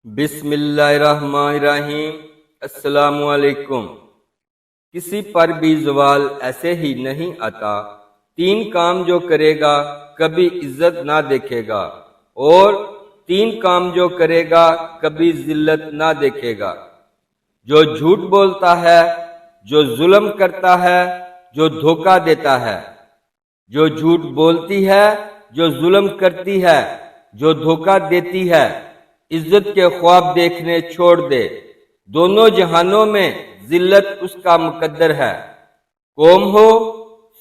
بسم اللہ الرحمن الرحیم۔ السلام علیکم۔ کسی پر بھی زوال ایسے ہی نہیں آتا۔ 3 کام جو کرے گا کبھی عزت نہ دیکھے گا، اور 3 کام جو کرے گا کبھی ذلت نہ دیکھے گا۔ جو جھوٹ بولتا ہے، جو ظلم کرتا ہے، جو دھوکہ دیتا ہے۔ جو جھوٹ بولتی ہے، جو ظلم کرتی ہے، جو دھوکہ دیتی ہے، عزت کے خواب دیکھنے چھوڑ دے۔ دونوں جہانوں میں ذلت اس کا مقدر ہے۔ قوم ہو،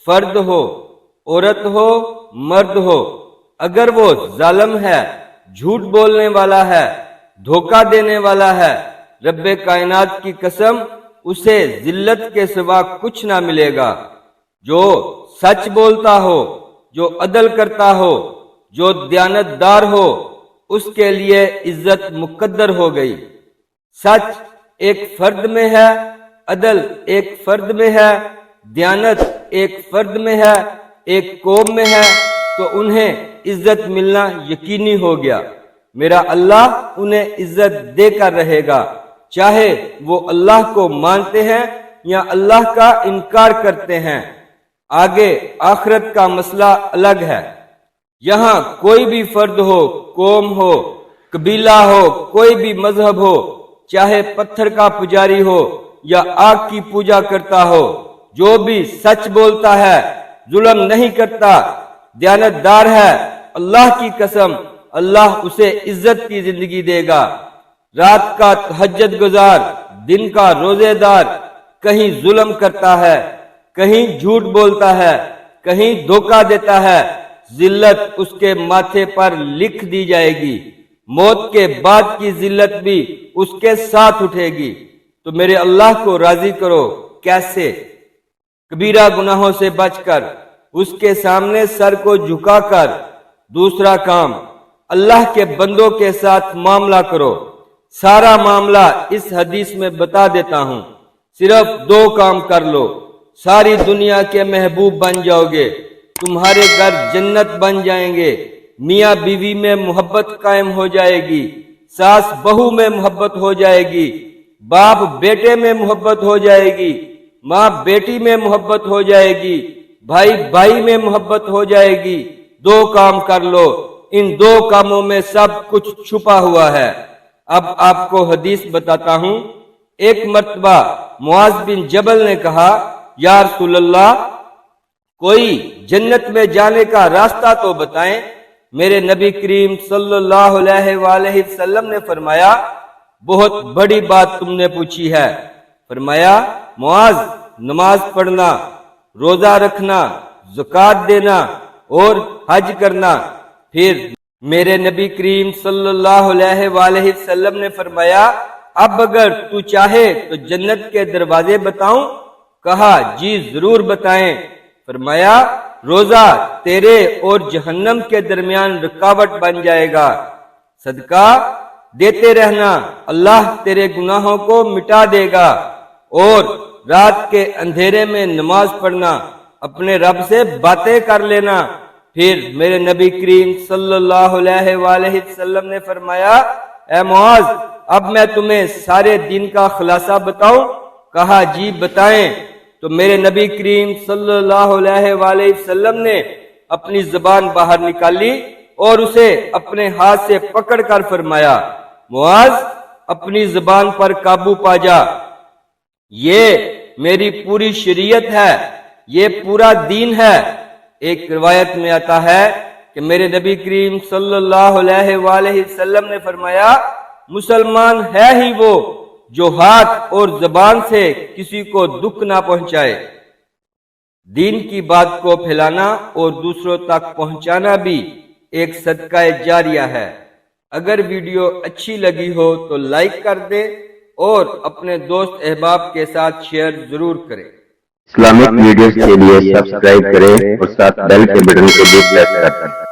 فرد ہو، عورت ہو، مرد ہو، اگر وہ ظالم ہے، جھوٹ بولنے والا ہے، دھوکہ دینے والا ہے، رب کائنات کی قسم اسے ذلت کے سوا کچھ نہ ملے گا۔ جو سچ بولتا ہو، جو عدل کرتا ہو، جو دیانت دار ہو، اس کے لیے عزت مقدر ہو گئی۔ سچ ایک فرد میں ہے، عدل ایک فرد میں ہے، دیانت ایک فرد میں ہے، ایک قوم میں ہے، تو انہیں عزت ملنا یقینی ہو گیا۔ میرا اللہ انہیں عزت دے کر رہے گا، چاہے وہ اللہ کو مانتے ہیں یا اللہ کا انکار کرتے ہیں۔ آگے آخرت کا مسئلہ الگ ہے۔ یہاں کوئی بھی فرد ہو، قوم ہو، قبیلہ ہو، کوئی بھی مذہب ہو، چاہے پتھر کا پجاری ہو یا آگ کی پوجا کرتا ہو، جو بھی سچ بولتا ہے، ظلم نہیں کرتا، دیانت دار ہے، اللہ کی قسم اللہ اسے عزت کی زندگی دے گا۔ رات کا تہجد گزار، دن کا روزے دار، کہیں ظلم کرتا ہے، کہیں جھوٹ بولتا ہے، کہیں دھوکہ دیتا ہے، ذلت اس کے ماتھے پر لکھ دی جائے گی۔ موت کے بعد کی ذلت بھی اس کے ساتھ اٹھے گی۔ تو میرے اللہ کو راضی کرو۔ کیسے؟ کبیرہ گناہوں سے بچ کر، اس کے سامنے سر کو جھکا کر۔ دوسرا کام، اللہ کے بندوں کے ساتھ معاملہ کرو۔ سارا معاملہ اس حدیث میں بتا دیتا ہوں۔ صرف 2 کام کر لو، ساری دنیا کے محبوب بن جاؤ گے۔ تمہارے گھر جنت بن جائیں گے۔ میاں بیوی میں محبت قائم ہو جائے گی، ساس بہو میں محبت ہو جائے گی، باپ بیٹے میں محبت ہو جائے گی، ماں بیٹی میں محبت ہو جائے گی، بھائی بھائی میں محبت ہو جائے گی۔ 2 کام کر لو، ان 2 کاموں میں سب کچھ چھپا ہوا ہے۔ اب آپ کو حدیث بتاتا ہوں۔ ایک مرتبہ معاذ بن جبل نے کہا، یا رسول اللہ، کوئی جنت میں جانے کا راستہ تو بتائیں۔ میرے نبی کریم صلی اللہ علیہ وآلہ وسلم نے فرمایا، بہت بڑی بات تم نے پوچھی ہے۔ فرمایا، معاذ، نماز پڑھنا، روزہ رکھنا، زکوٰۃ دینا اور حج کرنا۔ پھر میرے نبی کریم صلی اللہ علیہ وآلہ وسلم نے فرمایا، اب اگر تو چاہے تو جنت کے دروازے بتاؤں؟ کہا، جی ضرور بتائیں۔ فرمایا، روزہ تیرے اور جہنم کے درمیان رکاوٹ بن جائے گا۔ صدقہ دیتے رہنا، اللہ تیرے گناہوں کو مٹا دے گا۔ اور رات کے اندھیرے میں نماز پڑھنا، اپنے رب سے باتیں کر لینا۔ پھر میرے نبی کریم صلی اللہ علیہ وآلہ وسلم نے فرمایا، اے معاذ، اب میں تمہیں سارے دین کا خلاصہ بتاؤں؟ کہا، جی بتائیں۔ تو میرے نبی کریم صلی اللہ علیہ وآلہ وسلم نے اپنی زبان باہر نکالی اور اسے اپنے ہاتھ سے پکڑ کر فرمایا، معاذ، اپنی زبان پر قابو پا جا۔ یہ میری پوری شریعت ہے، یہ پورا دین ہے۔ ایک روایت میں آتا ہے کہ میرے نبی کریم صلی اللہ علیہ وآلہ وسلم نے فرمایا، مسلمان ہے ہی وہ جو ہاتھ اور زبان سے کسی کو دکھ نہ پہنچائے۔ دین کی بات کو پھیلانا اور دوسروں تک پہنچانا بھی ایک صدقہ جاریہ ہے۔ اگر ویڈیو اچھی لگی ہو تو لائک کر دے اور اپنے دوست احباب کے ساتھ شیئر ضرور کریں۔ اسلامک ویڈیوز کے لیے سبسکرائب کریں اور ساتھ بیل کے بٹن کو بھی پریس کریں۔